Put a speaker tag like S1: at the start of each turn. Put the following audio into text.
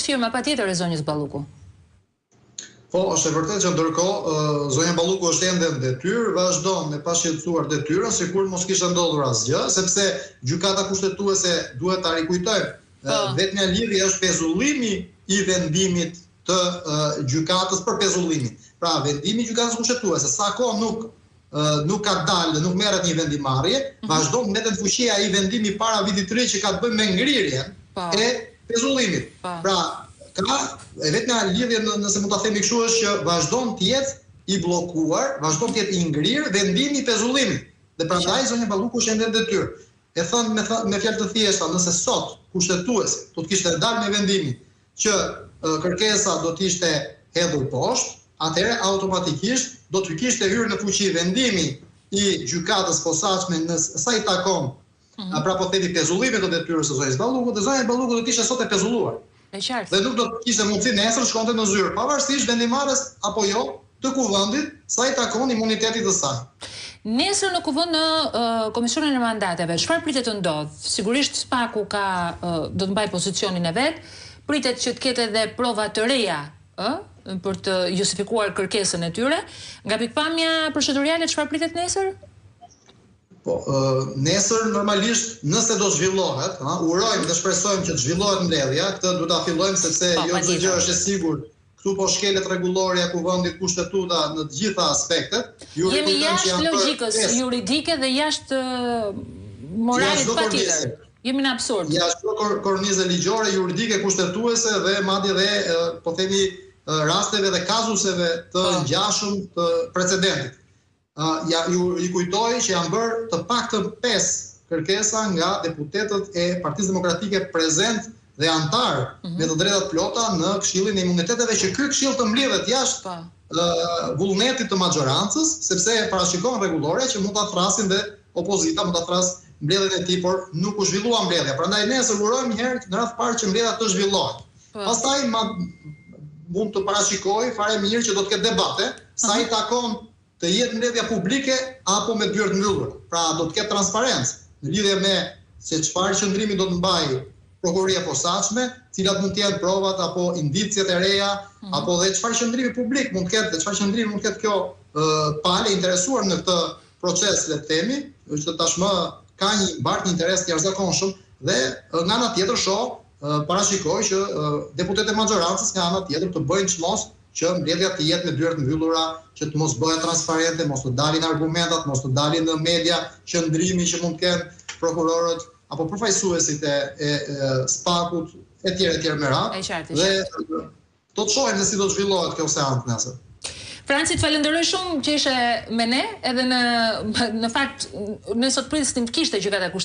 S1: firma patjetër e zonjës Balluku.
S2: Po, është e vërtetë që ndërkohë zonja Balluku është ende në detyrë, vazhdon me pashqetësuar detyrën, sikur mos kishte ndodhur asgjë, sepse gjykata kushtetuese duhet ta rikujtojmë, vetmja lidhje është pezullimi i vendimit të gjykatës për pezullimin. Pra, vendimi i gjykatës kushtetuese, sa kohë nuk ka dalë, nuk merret një vendimarrje, vazhdon mbetet fuqia i vendimi para vitit të ri që ka të bëjë me ngrirjen e pezullimit. Pra, ka vetmja lidhje, nëse mund ta themi kështu, është që vazhdon të jetë i bllokuar, vazhdon të jetë i ngrirë vendimi i pezullimit. Dhe prandaj zonja Balluku është ende në detyrë. E thënë me fjalë të thjeshta, nëse sot kushtetuesi do të kishte dalë me vendimin që kërkesa do të ishte hedhur poshtë, atëherë automatikisht do të kishte hyrë në fuqi vendimi i gjykatës posaçme në sa i takon, pra po themi pezullimit të detyrës së zonjës Balluku, dhe zonja Balluku do të ishte sot e pezulluar. Dhe nuk do të kishte mundësi nesër shkonte në zyrë, pavarësisht vendimarrjes apo jo të kuvendit sa i takon imunitetit të saj.
S1: Nesër në kuvend në Komisionin e Mandateve, çfarë pritet të ndodh? Sigurisht Spaku do të mbajë pozicionin e vet, pritet që të ketë edhe prova të reja, për të justifikuar kërkesën e tyre. Nga pikpamja procedurale, çfarë pritet nesër?
S2: Po, nesër normalisht nëse do zhvillohet, urojmë dhe shpresojmë që të zhvillohet mbledhja, këtë duhet ta fillojmë sepse jo çdo gjë është e sigurt. Këtu po shkelet rregulloria e kuvendit kushtetuta në të gjitha aspektet.
S1: Jemi jashtë logjikës juridike dhe jashtë moralit patjetër. Jemi në absurd.
S2: Jashtë kornizë ligjore, juridike, kushtetuese dhe madje dhe po themi rasteve dhe kazuseve të ngjashëm të precedentit. I kujtoj që janë bërë të paktën 5 kërkesa nga deputetët e Partisë Demokratike prezent dhe antar me të drejtat plota në Këshillin e Imuniteteve, që ky këshill të mbledhet jashtë vullnetit të maxhorancës, sepse parashikon rregulloria që mund ta thrasin dhe opozita, mund ta thras mbledhjen e tij, por nuk u zhvillua mbledhja. Prandaj nesër urojmë një herë në radh parë që mbledhja të zhvillohet. Pastaj mund të parashikoj fare mirë që do të ketë debate, sa i takon të jetë mbledhja publike apo me dyert mbyllura. Pra do të ketë transparencë në lidhje me se çfarë qëndrimi do të mbajë prokuroria posaçme, cilat mund të jenë provat apo indicjet e reja, apo dhe çfarë qëndrimi publik mund të ketë, çfarë qëndrimi mund të ketë kjo palë interesuar në këtë proces, le të themi, që tashmë ka një mbartë interes të jashtëzakonshëm, dhe nga ana tjetër parashikoj që deputetët e maxhorancës nga ana tjetër të bëjnë çmos që mbledhja të jetë me dyert mbyllura, që të mos bëhen transparente, mos të dalin argumentat, mos të dalin në media qëndrimi që mund të kenë prokurorët apo përfaqësuesit e Spakut etj me radhë. Dhe do të shohim se si do të zhvillohet kjo seancë nesër.
S1: Franci, të falenderoj shumë që ishe me ne, edhe në fakt ne sot prisnim të kishte gjykata kushtetuese